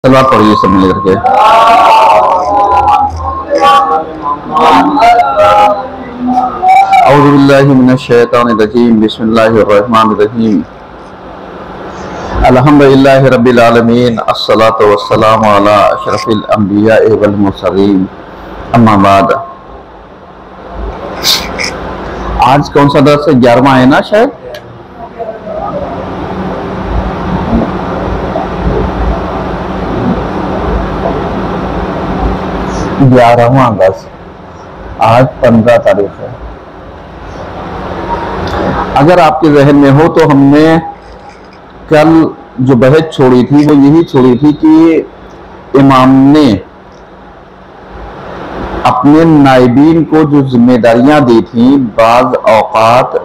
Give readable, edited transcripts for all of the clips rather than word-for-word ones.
सलवार पढ़िए सब मिल करके। औज़ु बिल्लाहि मिनश शैतानिर रजीम, बिस्मिल्लाहिर रहमानिर रहीम। अल्हम्दुलिल्लाहि रब्बिल आलमीन, अस्सलातु वस्सलामु अला अशरफिल अंबिया'i वल मुरसलीन, अम्मा बाद। आज कौन सा दर्स है? 11वां है ना शायद। ग्यारहवां दर्स, आज 15 तारीख है। अगर आपके जहन में हो तो हमने कल जो बहस छोड़ी थी वो यही छोड़ी थी कि इमाम ने अपने नाइबीन को जो जिम्मेदारियां दी थी, बाज़ औक़ात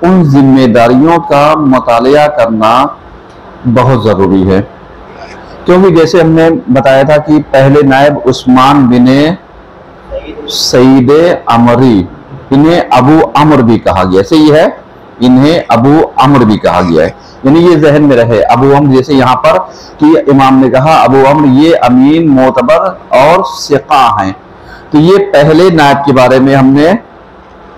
उन जिम्मेदारियों का मुतालिया करना बहुत ज़रूरी है। क्योंकि जैसे हमने बताया था कि पहले नायब उस्मान बिन सईद अमरी, इन्हें अबू अमर भी कहा गया, सही है, इन्हें अबू अमर भी कहा गया है। यानी ये जहन में रहे अबू अमर, जैसे यहाँ पर कि इमाम ने कहा अबू अमर ये अमीन, मोतबर और सिका हैं, तो ये पहले नायब के बारे में हमने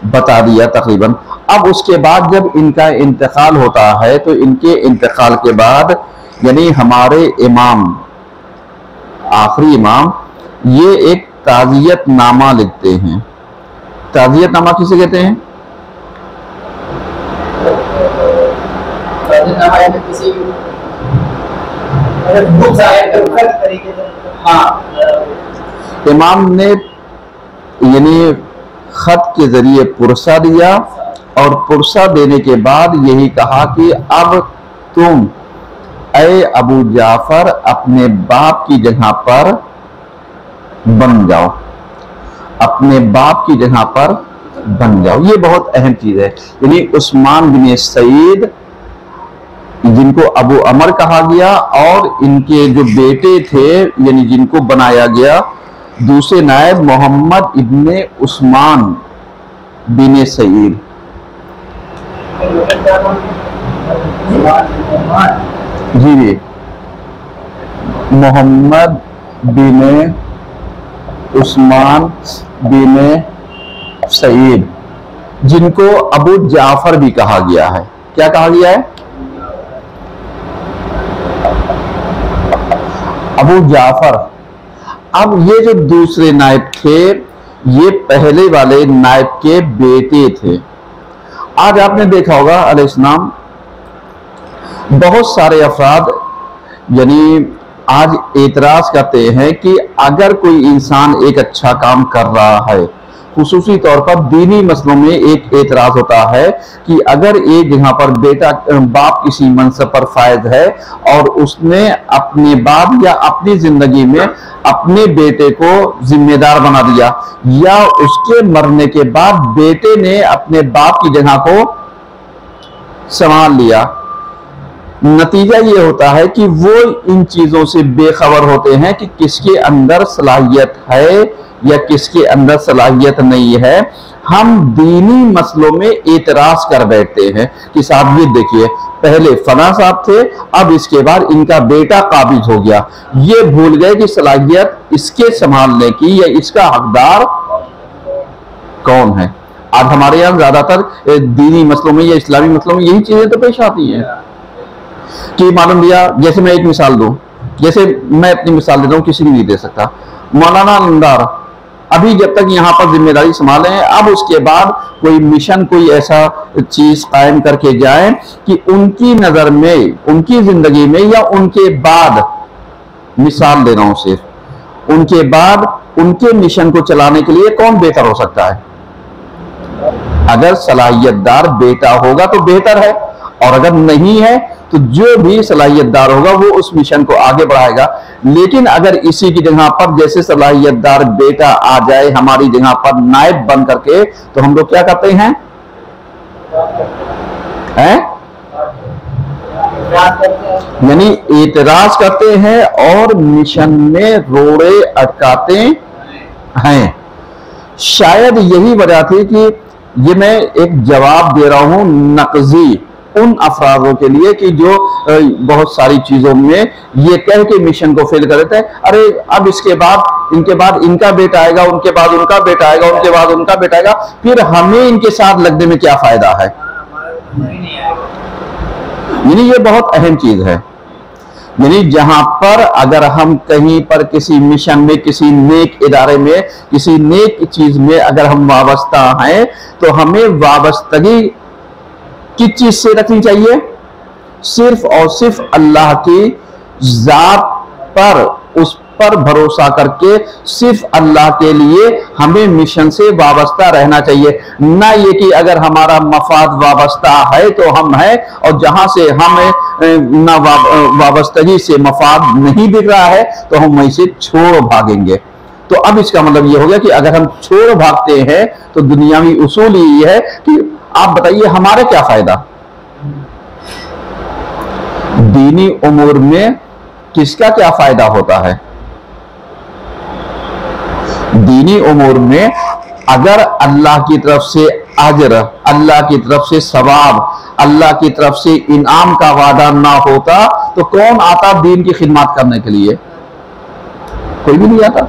बता दिया तकरीबन। अब उसके बाद जब इनका इंतकाल होता है तो इनके इंतकाल के बाद यानी हमारे इमाम, आखिरी इमाम, ये एक ताज़ियत नामा लिखते हैं। ताज़ियत नामा किसे कहते हैं? इमाम ने यानी खत के जरिए पुरसा दिया और पुरसा देने के बाद यही कहा कि अब तुम ऐ अबू जाफर अपने बाप की जगह पर बन जाओ, अपने बाप की जगह पर बन जाओ। ये बहुत अहम चीज है। यानी उस्मान बिन सईद, जिनको अबू अमर कहा गया, और इनके जो बेटे थे यानी जिनको बनाया गया दूसरे नायब मोहम्मद इब्ने उस्मान बिन सईद। जी, मोहम्मद बिन उस्मान बिन सईद, जिनको अबू जाफर भी कहा गया है। क्या कहा गया है? अबू जाफर। अब ये जो दूसरे नायब थे ये पहले वाले नायब के बेटे थे। आज आपने देखा होगा अलैहिस्सलाम, बहुत सारे अफराद यानी आज एतराज करते हैं कि अगर कोई इंसान एक अच्छा काम कर रहा है, खुसूसी तौर पर दीनी मसलों में एक एतराज होता है कि अगर एक जगह पर बाप किसी मनसब पर फायद है और उसने अपने बाप या अपनी जिंदगी में अपने बेटे को जिम्मेदार बना दिया, या उसके मरने के बाद बेटे ने अपने बाप की जगह को संभाल लिया, नतीजा ये होता है कि वो इन चीजों से बेखबर होते हैं कि किसके अंदर सलाहियत है या किसके अंदर सलाहियत नहीं है। हम दीनी मसलों में एतराज कर बैठते हैं कि साहब ये देखिए पहले फला साहब थे, अब इसके बाद इनका बेटा काबिज हो गया। ये भूल गए कि सलाहियत इसके संभालने की या इसका हकदार कौन है। आज हमारे यहाँ ज्यादातर दीनी मसलों में या इस्लामी मसलों में यही चीजें तो पेश आती हैं कि मालूम दिया। जैसे मैं एक मिसाल दूं, जैसे मैं अपनी मिसाल देता हूं, किसी भी नहीं दे सकता। मौलाना नंदार अभी जब तक यहाँ पर जिम्मेदारी संभाले हैं, अब उसके बाद कोई मिशन, कोई ऐसा चीज कायम करके जाए कि उनकी नजर में, उनकी जिंदगी में या उनके बाद, मिसाल दे रहा हूं सिर्फ, उनके बाद उनके मिशन को चलाने के लिए कौन बेहतर हो सकता है? अगर सलाहियतदार बेटा होगा तो बेहतर है, और अगर नहीं है तो जो भी सलाहियतदार होगा वो उस मिशन को आगे बढ़ाएगा। लेकिन अगर इसी की जगह पर जैसे सलाहियतदार बेटा आ जाए हमारी जगह पर नायब बन करके, तो हम लोग क्या करते हैं? यानी एतराज करते हैं और मिशन में रोड़े अटकाते हैं। शायद यही वजह थी कि ये मैं एक जवाब दे रहा हूं नकजी उन अफरादों के लिए कि जो बहुत सारी चीजों में ये कह के मिशन को फेल कर देते हैं, अरे अब इसके बाद इनके बाद इनका बेटा आएगा, उनके बाद उनका बेटा आएगा, उनके बाद उनका बेटा आएगा, फिर हमें इनके साथ लगने में क्या फायदा है। यानी ये बहुत अहम चीज है। यानी जहां पर अगर हम कहीं पर किसी मिशन में, किसी नेक इदारे में, किसी नेक चीज में अगर हम वाबस्ता हैं, तो हमें वाबस्तगी किस चीज से रखनी चाहिए? सिर्फ और सिर्फ अल्लाह की जात पर, उस पर भरोसा करके सिर्फ अल्लाह के लिए हमें मिशन से वाबस्ता रहना चाहिए। ना ये कि अगर हमारा मफाद वाबस्ता है तो हम हैं, और जहां से हमें ना वाबस्तगी से मफाद नहीं दिख रहा है तो हम वहीं से छोड़ भागेंगे। तो अब इसका मतलब ये हो गया कि अगर हम छोड़ भागते हैं तो दुनियावी उसूल ये है कि आप बताइए हमारा क्या फायदा। दीनी उमूर में किसका क्या फायदा होता है? दीनी उमूर में अगर अल्लाह की तरफ से अजर, अल्लाह की तरफ से सवाब, अल्लाह की तरफ से इनाम का वादा ना होता तो कौन आता दीन की खिदमत करने के लिए? कोई भी नहीं आता।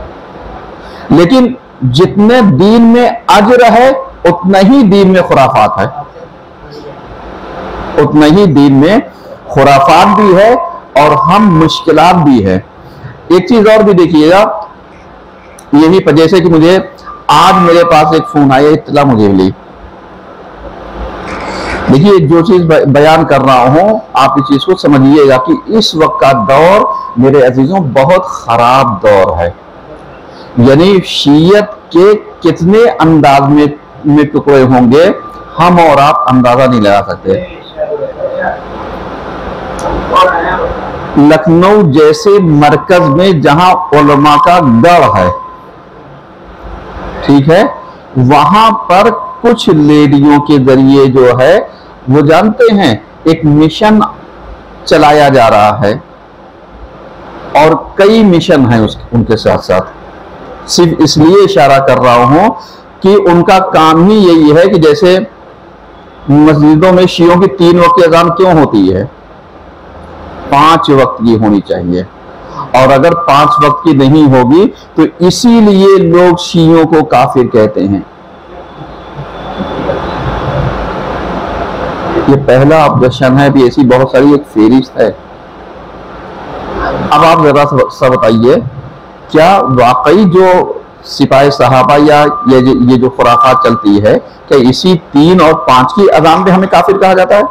लेकिन जितने दीन में अजर है उतना ही दीन में खुराफात है, उतना ही दीन में खुराफात भी है और हम मुश्किलात भी है। एक चीज और भी देखिएगा, यही जैसे कि मुझे आज मेरे पास एक फोन आया, इत्तला मुझे मिली। देखिए जो चीज बयान कर रहा हूं आप इस चीज को समझिएगा कि इस वक्त का दौर मेरे अजीजों बहुत खराब दौर है। यानी शीयत के कितने अंदाज में टुकड़े होंगे हम और आप अंदाजा नहीं लगा सकते। लखनऊ जैसे मरकज में जहां उलमा का गढ़ है, ठीक है, वहां पर कुछ लेडियों के जरिए जो है वो जानते हैं एक मिशन चलाया जा रहा है, और कई मिशन हैं उनके साथ साथ। सिर्फ इसलिए इशारा कर रहा हूं कि उनका काम ही यही है कि जैसे मस्जिदों में शियों की 3 वक्त की अजान क्यों होती है? 5 वक्त की होनी चाहिए, और अगर 5 वक्त की नहीं होगी तो इसीलिए लोग शियों को काफिर कहते हैं। ये पहला ऑब्जेक्शन है, भी ऐसी बहुत सारी एक फेरिस्त है। अब आप जरा सा बताइए, क्या वाकई जो सिपाही सहाबा या ये जो खुराफात चलती है, क्या इसी 3 और 5 की अजान पे हमें काफिर कहा जाता है?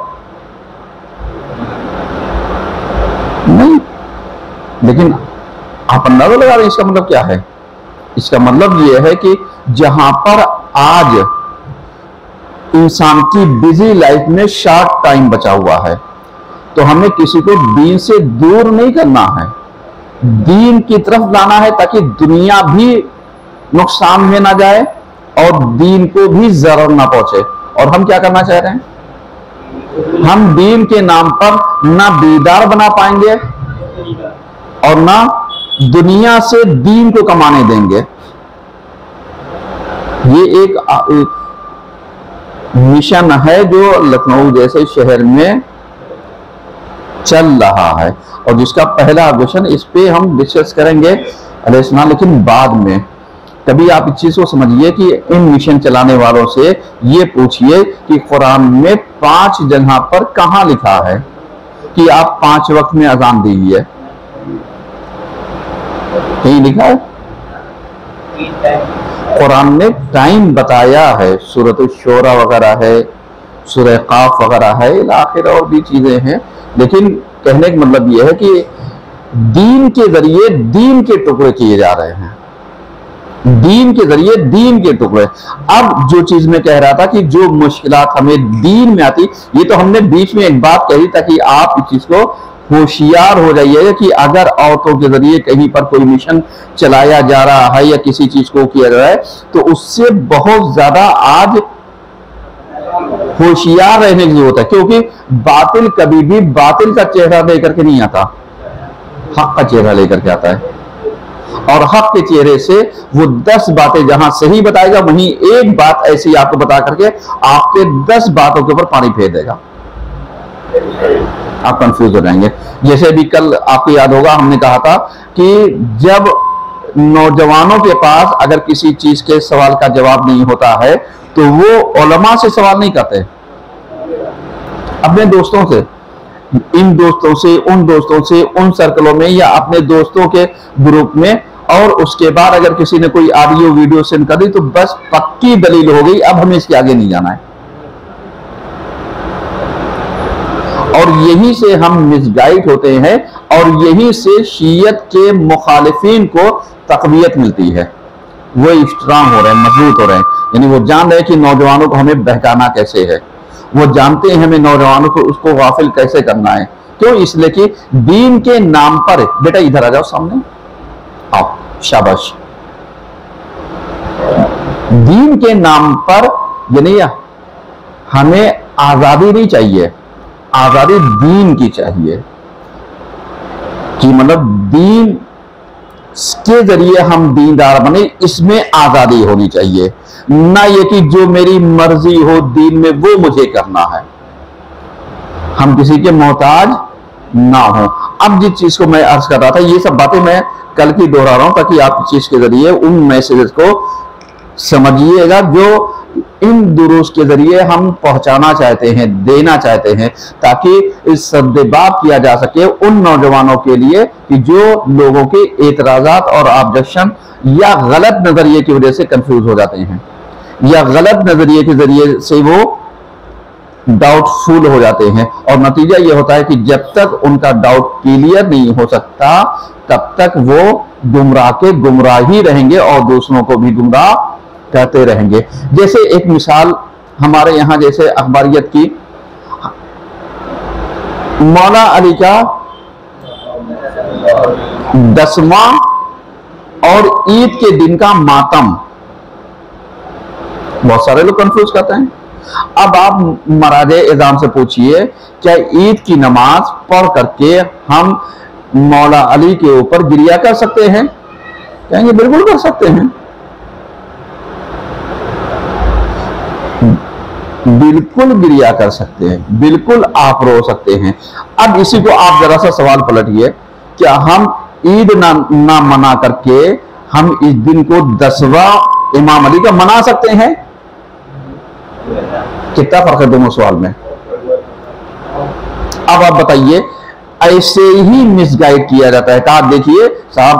नहीं। लेकिन आप अंदाजा लगा रहे हैं इसका मतलब क्या है? इसका मतलब यह है कि जहां पर आज इंसान की बिजी लाइफ में शॉर्ट टाइम बचा हुआ है, तो हमें किसी को दीन से दूर नहीं करना है, दीन की तरफ लाना है ताकि दुनिया भी नुकसान में ना जाए और दीन को भी जरूर ना पहुंचे। और हम क्या करना चाह रहे हैं? हम दीन के नाम पर ना दीदार बना पाएंगे और ना दुनिया से दीन को कमाने देंगे। ये एक मिशन है जो लखनऊ जैसे शहर में चल रहा है, और जिसका पहला ऑब्जेक्शन इस पे हम डिस्कस करेंगे अलैहिस्सलाम, लेकिन बाद में। कभी आप इस चीज को समझिए कि इन मिशन चलाने वालों से ये पूछिए कि कुरान में 5 जगह पर कहां लिखा है कि आप 5 वक्त में अजान दीजिए? कहीं लिखा है? कुरान ने टाइम बताया है, सूरत शोरा वगैरह है, सूरह काफ वगैरह है, आखिर और भी चीजें हैं। लेकिन कहने का मतलब यह है कि दीन के जरिए दीन के टुकड़े किए जा रहे हैं, दीन के जरिए दीन के टुकड़े। अब जो चीज मैं कह रहा था कि जो मुश्किलात हमें दीन में आती, ये तो हमने बीच में एक बात कही ताकि आप इस चीज को होशियार हो जाइए कि अगर औरतों के जरिए कहीं पर कोई मिशन चलाया जा रहा है या किसी चीज को किया जा रहा है, तो उससे बहुत ज्यादा आज होशियार रहने की जरूरत है, क्योंकि बातिल कभी भी बातिल का चेहरा लेकर के नहीं आता, हक का चेहरा लेकर के आता है। और हक के चेहरे से वो 10 बातें जहां सही बताएगा, वहीं एक बात ऐसी आपको बता करके आपके 10 बातों के ऊपर पानी फेर देगा। आप कंफ्यूज हो जाएंगे। जैसे भी कल आपको याद होगा हमने कहा था कि जब नौजवानों के पास अगर किसी चीज के सवाल का जवाब नहीं होता है तो वो उलमा से सवाल नहीं करते, अपने दोस्तों से, इन दोस्तों से, उन दोस्तों से, उन सर्कलों में या अपने दोस्तों के ग्रुप में। और उसके बाद अगर किसी ने कोई ऑडियो वीडियो सेंड कर दी तो बस पक्की दलील हो गई, अब हमें इसके आगे नहीं जाना है। और यही से हम मिसगाइड होते हैं और यही से शियत के मुखालिफिन को तकवीयत मिलती है, वो स्ट्रांग हो रहे हैं, मजबूत हो रहे हैं। यानी वो जान रहे हैं कि नौजवानों को हमें बहकाना कैसे है, वो जानते हैं हमें नौजवानों को उसको गाफिल कैसे करना है। क्यों? इसलिए कि दीन के नाम पर, बेटा इधर आ जाओ सामने आओ, शाबाश। दीन के नाम पर यानी हमें आजादी नहीं चाहिए, आजादी दीन की चाहिए कि मतलब दीन के जरिए हम दीनदार बने, इसमें आजादी होनी चाहिए। ना ये कि जो मेरी मर्जी हो दीन में वो मुझे करना है, हम किसी के मोहताज ना हो। अब जिस चीज को मैं अर्ज कर रहा था, ये सब बातें मैं कल की दोहरा रहा हूं ताकि आप इस चीज के जरिए उन मैसेजेस को समझिएगा जो इन दुरूस के जरिए हम पहुंचाना चाहते हैं, देना चाहते हैं, ताकि इस सद्देबाब किया जा सके उन नौजवानों के लिए कि जो लोगों के एतराजात और ऑब्जेक्शन या गलत नजरिए की वजह से कंफ्यूज हो जाते हैं या गलत नजरिए के जरिए से वो डाउटफुल हो जाते हैं। और नतीजा ये होता है कि जब तक उनका डाउट क्लियर नहीं हो सकता तब तक वो गुमराह के गुमराह ही रहेंगे और दूसरों को भी गुमराह कहते रहेंगे। जैसे एक मिसाल हमारे यहां जैसे अखबारियत की, मौला अली का 10वां और ईद के दिन का मातम, बहुत सारे लोग कंफ्यूज करते हैं। अब आप मराजे इज़ाम से पूछिए क्या ईद की नमाज पढ़ करके हम मौला अली के ऊपर गिरिया कर सकते हैं? कहेंगे बिल्कुल कर सकते हैं, बिल्कुल गिरिया कर सकते हैं, बिल्कुल आप रो सकते हैं। अब इसी को आप जरा सा सवाल पलटिए, क्या हम ईद ना मना करके हम इस दिन को 10वां इमाम अली का मना सकते हैं? कितना फर्क है दोनों सवाल में? अब आप बताइए, ऐसे ही मिसगाइड किया जाता है। कहा देखिए साहब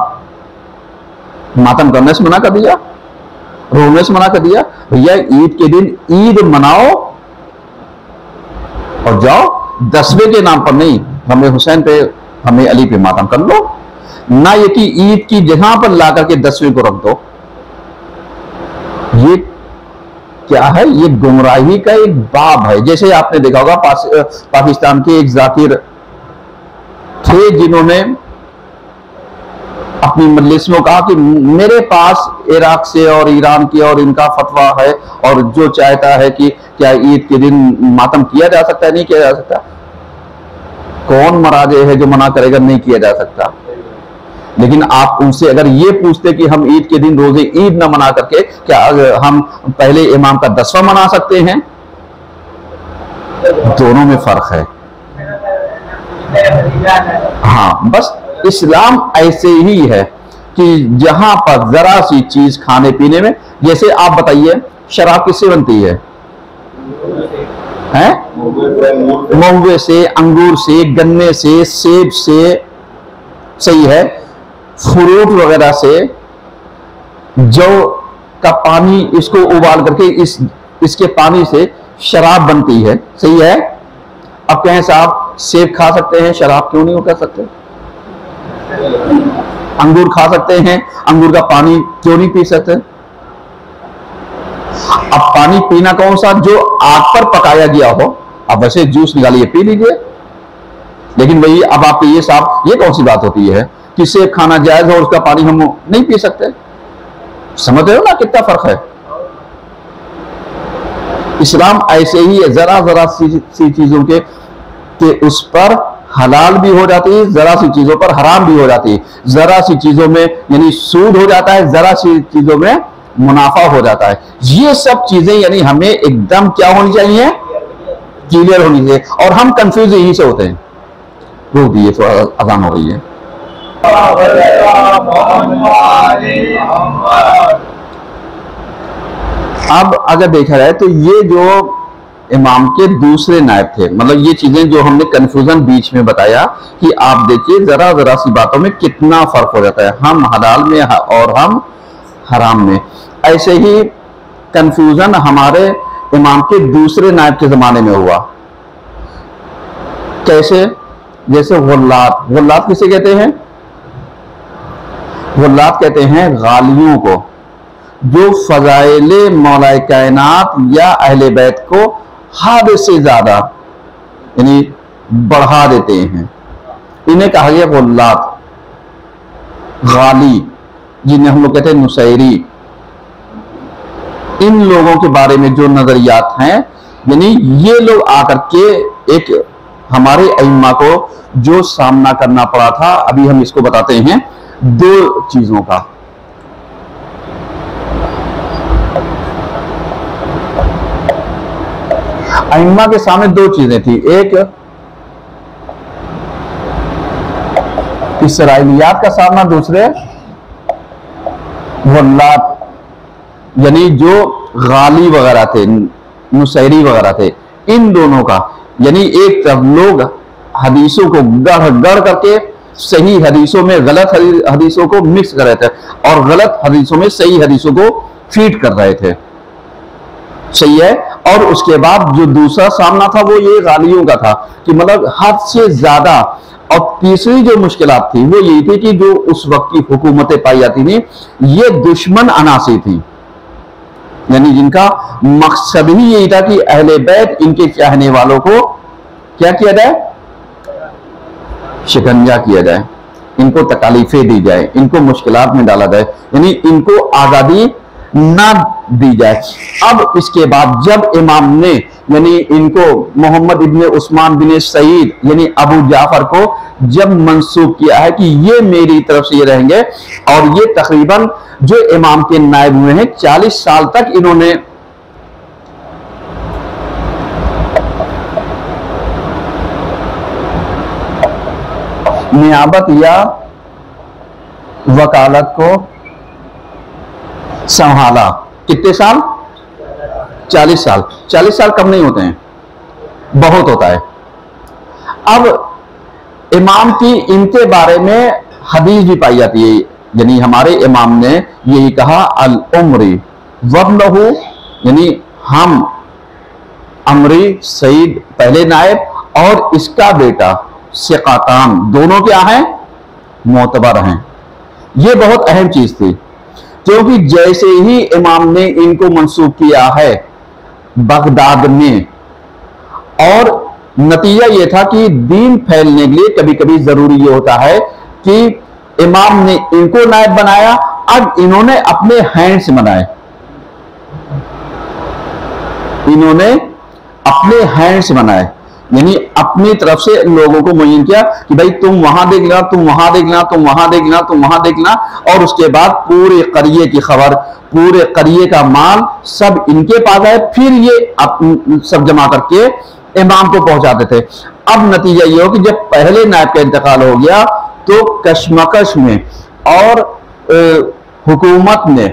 मातम करने से मना कर दिया, रोने से मना कर दिया, भैया ईद के दिन ईद मनाओ और जाओ, 10वें के नाम पर नहीं, हमें हुसैन पे, हमें अली पे मातम कर लो। ना ये कि ईद की जगह पर ला करके 10वें को रख दो। ये क्या है? ये गुमराही का एक बाब है। जैसे आपने देखा होगा पाकिस्तान के एक जाकिर थे जिन्होंने अपनी मजलिस में कहा कि मेरे पास इराक से और ईरान की और इनका फतवा है और जो चाहता है कि क्या ईद के दिन मातम किया जा सकता है, नहीं किया जा सकता। कौन मराजे है जो मना करेगा नहीं किया जा सकता? लेकिन आप उनसे अगर ये पूछते कि हम ईद के दिन रोजे ईद ना मना करके क्या हम पहले इमाम का 10वां मना सकते हैं? दोनों में फर्क है। हाँ, बस इस्लाम ऐसे ही है कि जहां पर जरा सी चीज खाने पीने में, जैसे आप बताइए शराब किससे बनती है? महुए से, अंगूर से, गन्ने से, सेब से, सही है, फ्रूट वगैरह से, जौ का पानी इसको उबाल करके इसके पानी से शराब बनती है, सही है। अब कहें साहब सेब खा सकते हैं, शराब क्यों नहीं कर सकते? अंगूर खा सकते हैं, अंगूर का पानी क्यों नहीं पी सकते? अब पानी पीना कौन सा? जो आग पर पकाया गया हो। अब वैसे जूस निकालिए पी लीजिए, लेकिन वही अब आप ये साहब ये कौन सी बात होती है कि सेब खाना जायज हो उसका पानी हम नहीं पी सकते? समझ रहे हो ना कितना फर्क है? इस्लाम ऐसे ही है, जरा जरा सी चीजों के उस पर हलाल भी हो जाती है, जरा सी चीजों पर हराम भी हो जाती है। जरा सी चीजों में यानी सूद हो जाता है, जरा सी चीजों में मुनाफा हो जाता है। ये सब चीजें यानी हमें एकदम क्या होनी चाहिए? क्लियर होनी चाहिए। और हम कंफ्यूज यहीं से होते हैं। रोक दिए, तो अजान हो गई है। अब अगर देखा जाए तो ये जो इमाम के दूसरे नायब थे, मतलब ये चीजें जो हमने कंफ्यूजन बीच में बताया कि आप देखिए जरा जरा सी बातों में कितना फर्क हो जाता है, हम हलाल में और हम हराम में। ऐसे ही कंफ्यूजन हमारे इमाम के दूसरे नायब के जमाने में हुआ। कैसे? जैसे गुल्लात, गुल्लात किसे कहते हैं? गुल्लात कहते हैं गालियों को, जो फजाइले मौलाए कायनात या अहले बैत को हद से ज्यादा यानी बढ़ा देते हैं, इन्हें कहा गया गुल्लात। गाली, जिन्हें हम लोग कहते हैं नुसैरी, इन लोगों के बारे में जो नजरियात हैं, यानी ये लोग आकर के एक हमारे अइम्मा को जो सामना करना पड़ा था, अभी हम इसको बताते हैं दो चीजों का। अइम्मा के सामने दो चीजें थी, एक इसराइलियात का सामना, दूसरे गुल्लात यानी जो गाली वगैरह थे, नुसैरी वगैरह थे, इन दोनों का। यानी एक तरफ लोग हदीसों को गढ़ गढ़ करके सही हदीसों में गलत हदीसों को मिक्स कर रहे थे और गलत हदीसों में सही हदीसों को फीड कर रहे थे, सही है। और उसके बाद जो दूसरा सामना था वो ये गालियों का था कि मतलब हद से ज्यादा। और तीसरी जो मुश्किलात थी वो यही थी कि जो उस वक्त की हुकूमतें पाई जाती थी ये दुश्मन अनासी थी, यानी जिनका मकसद ही यही था कि अहले बैत, इनके चाहने वालों को क्या किया जाए? शिकंजा किया जाए, इनको तकालीफें दी जाए, इनको मुश्किलात में डाला जाए, यानी इनको आजादी ना दी जाए। अब इसके बाद जब इमाम ने यानी इनको मोहम्मद इब्ने उस्मान बिन सईद यानी अबू जाफर को जब मंसूब किया है कि ये मेरी तरफ से ये रहेंगे, और ये तकरीबन जो इमाम के नायब हुए हैं 40 साल तक इन्होंने नियाबत या वकालत को संभाला। कितने साल? 40 साल। 40 साल कम नहीं होते हैं, बहुत होता है। अब इमाम की इनके बारे में हदीस भी पाई जाती है, यानी हमारे इमाम ने यही कहा अल उमरी वब्नहु, यानी हम अमरी सईद पहले नायब और इसका बेटा सिकातान दोनों क्या हैं? मोतबर हैं। ये बहुत अहम चीज थी, क्योंकि जैसे ही इमाम ने इनको मंसूब किया है बगदाद में, और नतीजा ये था कि दीन फैलने के लिए कभी कभी जरूरी ये होता है कि इमाम ने इनको नायब बनाया, अब इन्होंने अपने हैंड से बनाए, इन्होंने अपने हैंड से बनाए, यानी अपनी तरफ से लोगों को मुय्यन किया कि भाई तुम वहां देख लेना, तुम वहां देख लेना, तुम वहां देख लेना, तुम वहां देख लेना। और उसके बाद पूरे करिए की खबर, पूरे करिए का माल सब इनके पास आए, फिर ये सब जमा करके इमाम को पहुंचाते थे। अब नतीजा ये हो कि जब पहले नायब का इंतकाल हो गया तो कशमकश में और हुकूमत ने,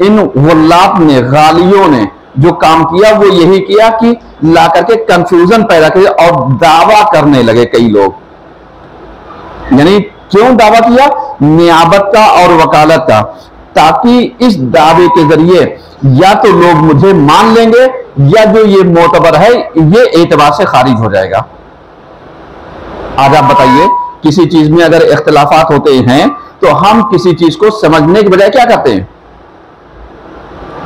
इन गुल्लात ने, गालियों ने जो काम किया वो यही किया कि ला करके कंफ्यूजन पैदा किया और दावा करने लगे कई लोग। यानी क्यों दावा किया? नियाबत का और वकालत का, ताकि इस दावे के जरिए या तो लोग मुझे मान लेंगे या जो ये मोतबर है ये एतबार से खारिज हो जाएगा। आज आप बताइए, किसी चीज में अगर इख्तिलाफात होते हैं तो हम किसी चीज को समझने के बजाय क्या करते हैं?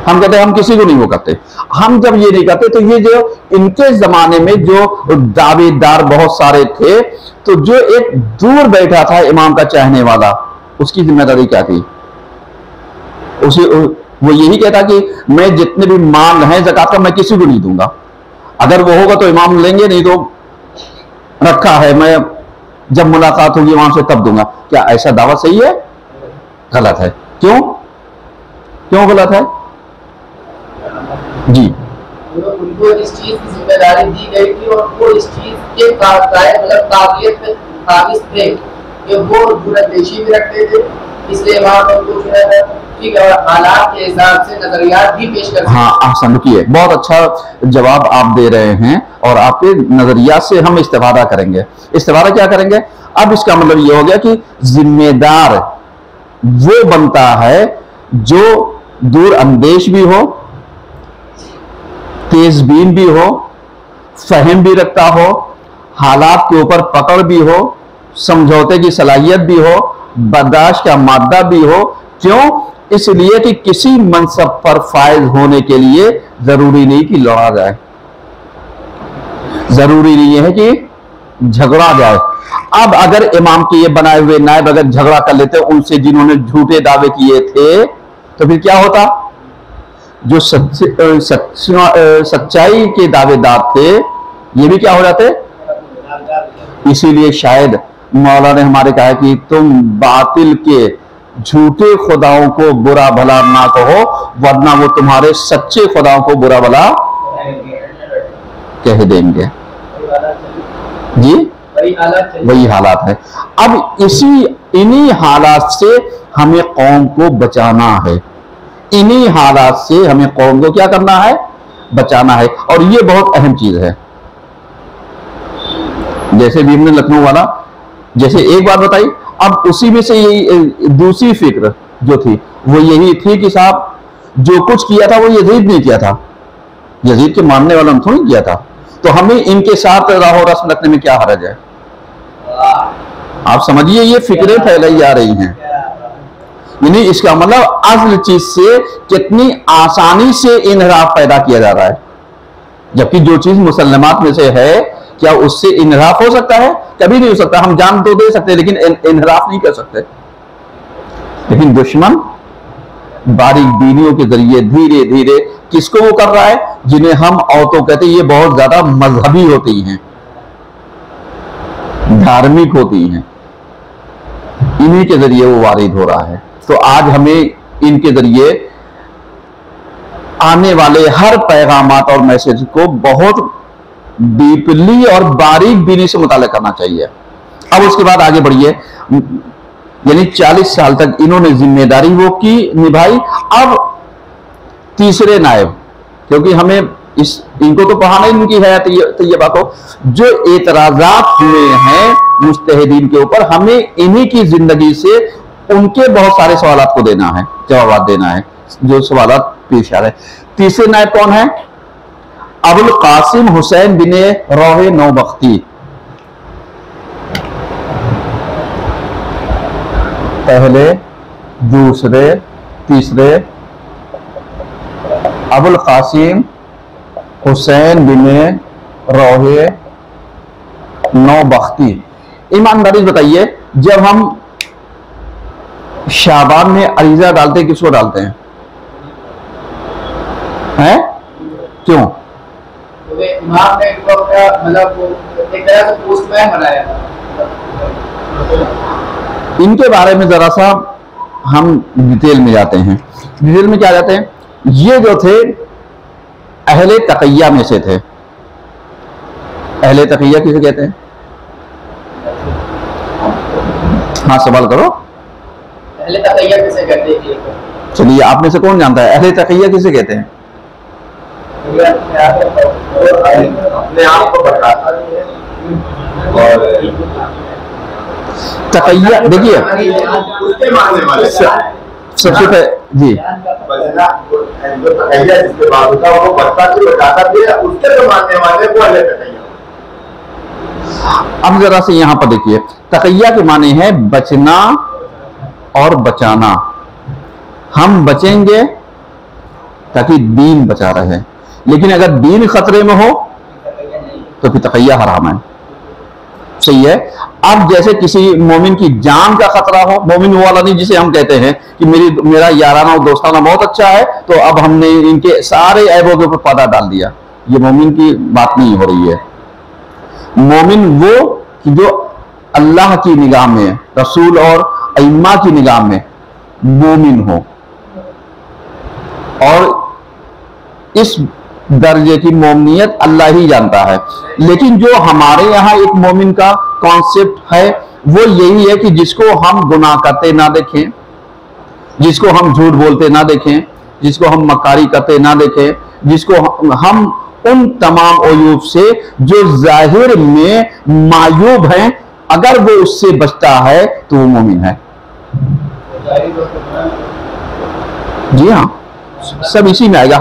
हम कहते हैं हम किसी को नहीं वो करते। हम जब ये नहीं करते तो ये जो इनके जमाने में जो दावेदार बहुत सारे थे, तो जो एक दूर बैठा था इमाम का चाहने वाला, उसकी जिम्मेदारी क्या थी? उसे वो यही कहता कि मैं जितने भी माल हैं ज़कात का मैं किसी को नहीं दूंगा, अगर वो होगा तो इमाम लेंगे, नहीं तो रखा है, मैं जब मुलाकात होगी वहां से तब दूंगा। क्या ऐसा दावा सही है? गलत है। क्यों? क्यों गलत है जी? उनको इस चीज की जिम्मेदारी दी गई थी और वो इस चीज के मतलब काबिलियत काबिज थे कि वो दूरंदेशी भी रखते थे, इसलिए इमाम उनको जो है ठीक है और हालात के हिसाब से नजरियात भी पेश करते। हाँ आसान किए, बहुत अच्छा जवाब आप दे रहे हैं और आपके नजरियात से हम इस्तेफादा करेंगे। इस्तेफादा क्या करेंगे? अब इसका मतलब ये हो गया कि जिम्मेदार वो बनता है जो दूर अंदेश भी हो, तेजबीन भी हो, फहम भी रखता हो, हालात के ऊपर पकड़ भी हो, समझौते की सलाहियत भी हो, बर्दाश्त का मादा भी हो। क्यों? इसलिए कि किसी मनसब पर फायज होने के लिए जरूरी नहीं कि लड़ा जाए, जरूरी नहीं है कि झगड़ा जाए। अब अगर इमाम के ये बनाए हुए नायब अगर झगड़ा कर लेते उनसे जिन्होंने झूठे दावे किए थे, तो फिर क्या होता? जो सच्चाई के दावेदार थे ये भी क्या हो जाते? इसीलिए शायद मौला ने हमारे कहा कि तुम बातिल के झूठे खुदाओं को बुरा भला ना कहो, वरना वो तुम्हारे सच्चे खुदाओं को बुरा भला कह देंगे। जी वही हालात है। अब इन्हीं हालात से हमें कौम को बचाना है, इन्हीं हालात से हमें कौम को क्या करना है? बचाना है। और ये बहुत अहम चीज है। जैसे भी हमने लखनऊ वाला, जैसे एक बात बताई, अब उसी में से यही दूसरी फिक्र जो थी वो यही थी कि साहब जो कुछ किया था वो यजीद ने किया था, यजीद के मानने वालों ने थोड़ी किया था, तो हमें इनके साथ राहो रस्म रखने में क्या हर्ज है? आप समझिए ये फिक्रें फैलाई जा रही हैं। यानी इसका मतलब असल चीज से कितनी आसानी से इनहराफ पैदा किया जा रहा है, जबकि जो चीज मुसलमात में से है क्या उससे इनहराफ हो सकता है? कभी नहीं हो सकता। हम जान तो दे सकते हैं लेकिन इनहराफ नहीं कर सकते। लेकिन दुश्मन बारीक बीनियों के जरिए धीरे धीरे किसको वो कर रहा है? जिन्हें हम औरतों कहते हैं ये बहुत ज्यादा मजहबी होती हैं, धार्मिक होती हैं, इन्हीं के जरिए वो वारिद हो रहा है। तो आज हमें इनके जरिए आने वाले हर पैगामात और मैसेज को बहुत डीपली और बारीक बीनी से मुताला करना चाहिए। अब उसके बाद आगे बढ़िए, यानी 40 साल तक इन्होंने जिम्मेदारी वो की निभाई। अब तीसरे नायब, क्योंकि हमें इनको तो पढ़ाना ही इनकी हयात तैयबा को, जो एतराजात हुए हैं मुज्तहिदीन के ऊपर, हमें इन्हीं की जिंदगी से उनके बहुत सारे सवालात को देना है, जवाब देना है जो सवालात पेश आ रहे हैं। तीसरे नायब कौन है? अबुल कासिम हुसैन बिन रोहे नौबख्ती। पहले, दूसरे, तीसरे अबुल कासिम हुसैन बिन रोहे नौबख्ती। ईमानदारी बताइए, जब हम शाबान में अरीजा डालते हैं किसको डालते हैं? हैं? क्यों? इमाम ने मतलब एक तरह से पोस्टमैन बनाया था। इनके बारे में जरा सा हम डिटेल में जाते हैं। डिटेल में क्या जाते हैं? ये जो थे अहले तक़िया में से थे। अहले तक़िया किसे कहते हैं? हाँ सवाल करो। अहले तक़िया किसे कहते हैं? चलिए आप में से कौन जानता है अहले तक़िया किसे कहते हैं? अपने आप को बताता है और तक़िया देखिए उसके मानने वाले सबसे पहले जी बचना जो तक़िया जिसके बाद होता है वो बचता भी बताता भी है, उसके तो मानने वाले को अहले तक़िया। अब जरा से यहां पर देखिए, तक़िया के माने हैं बचना और बचाना। हम बचेंगे ताकि दीन बचा रहे, लेकिन अगर दीन खतरे में हो तो फिर तक़िया हराम है। सही है। अब जैसे किसी मोमिन की जान का खतरा हो, मोमिन वो वाला नहीं जिसे हम कहते हैं कि मेरा याराना और दोस्ताना बहुत अच्छा है तो अब हमने इनके सारे ऐबों के ऊपर पर्दा डाल दिया, ये मोमिन की बात नहीं हो रही है। मोमिन वो कि जो अल्लाह की निगाह में, रसूल और अइम्मा की निगाह में मोमिन हो, और इस दर्जे की मोमिनियत अल्लाह ही जानता है। लेकिन जो हमारे यहाँ एक मोमिन का कॉन्सेप्ट है वो यही है कि जिसको हम गुनाह करते ना देखें, जिसको हम झूठ बोलते ना देखें, जिसको हम मक्कारी करते ना देखें, जिसको हम उन तमाम अयूब से जो जाहिर में मायूब हैं, अगर वो उससे बचता है तो वो मोमिन है। जी हाँ, सब इसी में आएगा।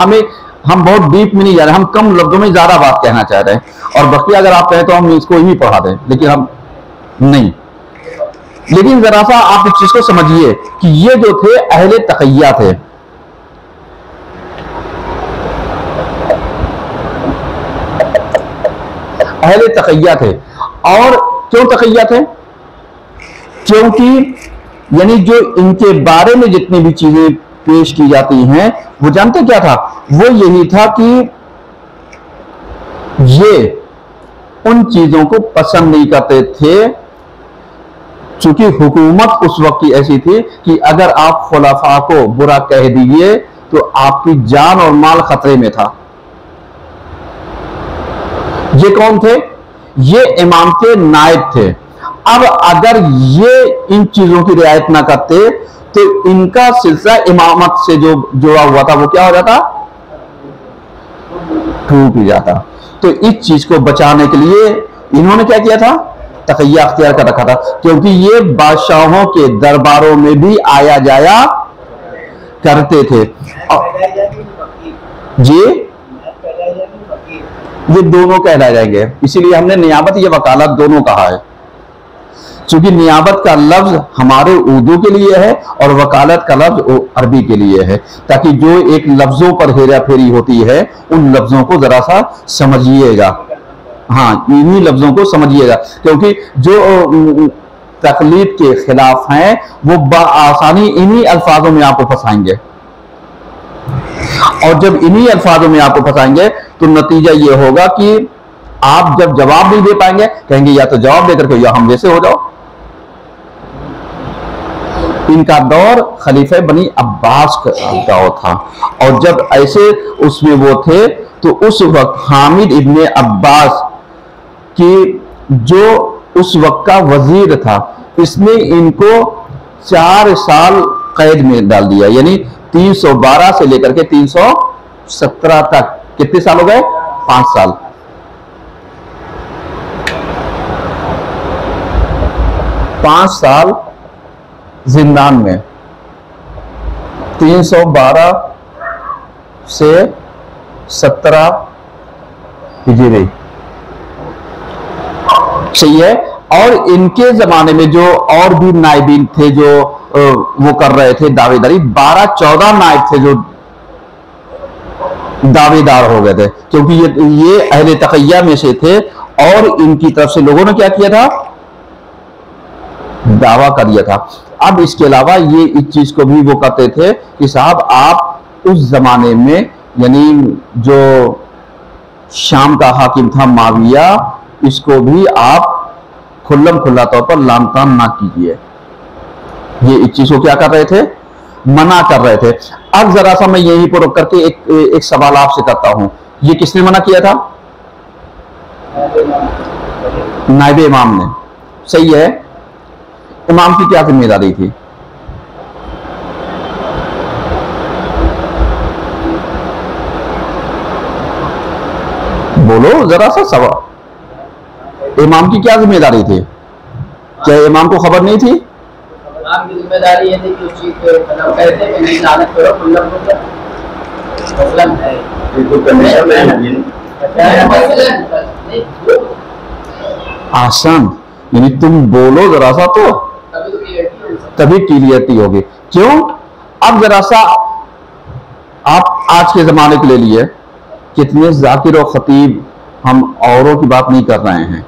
हम बहुत डीप में नहीं जा रहे, हम कम लफ्जों में ज्यादा बात कहना चाह रहे हैं, और बाकी अगर आप कहें तो हम इसको ही पढ़ा दें, लेकिन हम नहीं। लेकिन जरा सा आप इस चीज को समझिए कि ये जो थे अहले तक़िया थे, अहले तक़िया थे। और क्यों तक़िया थे? क्योंकि यानी जो इनके बारे में जितनी भी चीजें पेश की जाती हैं, वो जानते क्या था? वो यही था कि ये उन चीजों को पसंद नहीं करते थे, चूंकि हुकूमत उस वक्त की ऐसी थी कि अगर आप खुलाफा को बुरा कह दीजिए तो आपकी जान और माल खतरे में था। ये कौन थे? ये इमाम के नायब थे। अब अगर ये इन चीजों की रियायत ना करते तो इनका सिलसिला इमामत से जो जुड़ा हुआ था वो क्या हो जाता? टूट जाता। तो इस चीज को बचाने के लिए इन्होंने क्या किया था? तक़िया अख्तियार कर रखा था, क्योंकि ये बादशाहों के दरबारों में भी आया जाया करते थे। जी, ये दोनों कहलाए जाएंगे, इसीलिए हमने नियाबत या वकालत दोनों कहा है। क्योंकि नियाबत का लफ्ज हमारे उर्दू के लिए है और वकालत का लफ्ज अरबी के लिए है, ताकि जो एक लफ्जों पर हेरा फेरी होती है उन लफ्जों को जरा सा समझिएगा। हाँ, इन्हीं लफ्जों को समझिएगा, क्योंकि जो तकलीद के खिलाफ हैं वो बआसानी इन्हीं अल्फाजों में आपको फंसाएंगे, और जब इन्हीं अल्फाजों में आपको फंसाएंगे तो नतीजा ये होगा कि आप जब जवाब नहीं दे पाएंगे, कहेंगे या तो जवाब देकर के या हम जैसे हो जाओ। इनका दौर खलीफा बनी अब्बास का दौर था, और जब ऐसे उसमें वो थे तो उस वक्त हामिद इब्ने अब्बास की जो उस वक्त का वजीर था, इसने इनको 4 साल कैद में डाल दिया। यानी 312 से लेकर के 317 तक कितने साल हो गए? 5 साल। पांच साल जिंदान में, 312 से 17 हिजरी, सही है। और इनके जमाने में जो और भी नायबीन थे जो वो कर रहे थे दावेदारी, 12-14 नायब थे जो दावेदार हो गए थे, क्योंकि ये अहले तक़िया में से थे, और इनकी तरफ से लोगों ने क्या किया था? दावा कर दिया था। अब इसके अलावा ये इस चीज को भी वो कहते थे कि साहब आप उस जमाने में, यानी जो शाम का हाकिम था माविया, इसको भी आप खुल्लम खुल्ला तौर पर लान तान ना कीजिए। ये इस चीज को क्या कर रहे थे? मना कर रहे थे। अब जरा सा मैं यहीं पर रुक करके एक सवाल आपसे करता हूं, ये किसने मना किया था? नायब इमाम ने, सही है। इमाम की क्या जिम्मेदारी थी? बोलो जरा सा सवाल। इमाम की क्या जिम्मेदारी थी? क्या इमाम को खबर नहीं थी? इमाम की जिम्मेदारी ये थी कि उस चीज को मतलब कहते हैं कि नहीं लानत करो, खुल्लम खुल्ला मसलन है, बिल्कुल कंडीशन में आसान, यानी तुम बोलो जरा सा तो तभी क्लियरिटी होगी। क्यों? अब जरा सा आप आज के जमाने के ले लिए, कितने जाकिर और खतीब, हम औरों की बात नहीं कर रहे हैं,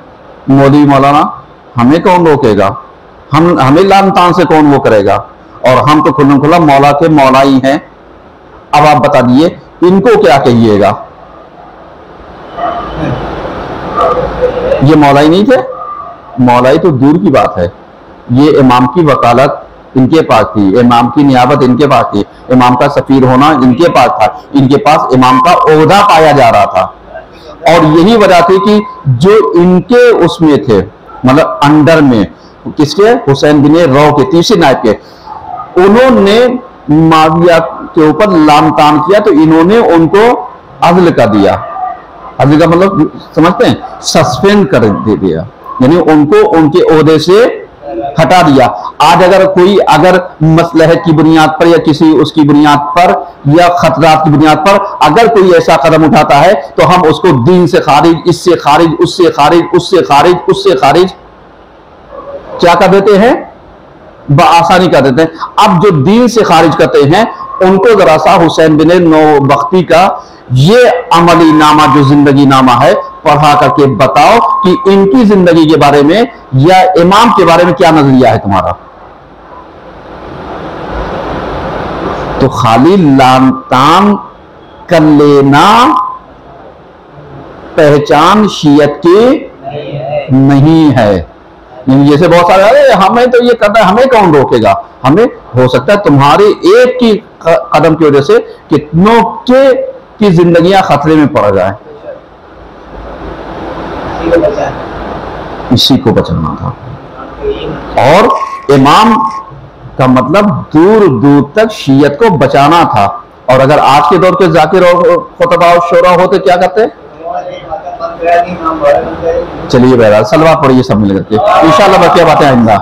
मौलवी मौलाना, हमें कौन रोकेगा? हमें लान तान से कौन वो करेगा? और हम तो खुल्लम खुल्ला मौला के मौला ही हैं। अब आप बता दिए इनको क्या कहिएगा? ये मौलाई नहीं थे? मौलाई तो दूर की बात है, ये इमाम की वकालत इनके पास थी, इमाम की नियाबत इनके पास थी, इमाम का सफीर होना इनके पास था, इनके पास इमाम का ओहदा पाया जा रहा था। और यही वजह थी कि जो इनके उसमें थे, मतलब अंडर में, किसके? हुसैन बिन रौ के, तीसरे नायब के। उन्होंने माविया के ऊपर लामतान किया तो इन्होंने उनको अज़ल का दिया। अज़ल का मतलब समझते हैं? सस्पेंड कर दे दिया, यानी उनको उनके ओहदे से हटा दिया। आज अगर कोई अगर मसलहत की बुनियाद पर या किसी उसकी बुनियाद पर या खतरात की बुनियाद पर अगर कोई ऐसा कदम उठाता है तो हम उसको दीन से खारिज, इससे खारिज, उससे खारिज, उससे खारिज, उससे खारिज क्या कर देते हैं? बआसानी कर देते हैं। अब जो दीन से खारिज करते हैं उनको जरा सा हुसैन बिन नौबख्ती का ये अमली नामा जो जिंदगी नामा है पढ़ा करके बताओ कि इनकी जिंदगी के बारे में या इमाम के बारे में क्या नजरिया है तुम्हारा। तो खाली लामतान कर लेना पहचान शियत की नहीं है। जैसे बहुत सारे, अरे हमें तो ये करना है, हमें कौन रोकेगा? हमें हो सकता है तुम्हारे एक की कदम की वजह से कितनों के की जिंदगियां खतरे में पड़ जाए। इसी को बचाना था। और इमाम का मतलब दूर दूर तक शियत को बचाना था। और अगर आज के दौर के जाकिर और खुतबा और शोरा होते क्या करते? चलिए बहरहाल सलवा पढ़िए सब मिल करके, इंशाल्लाह बाकी बातें आइंदा।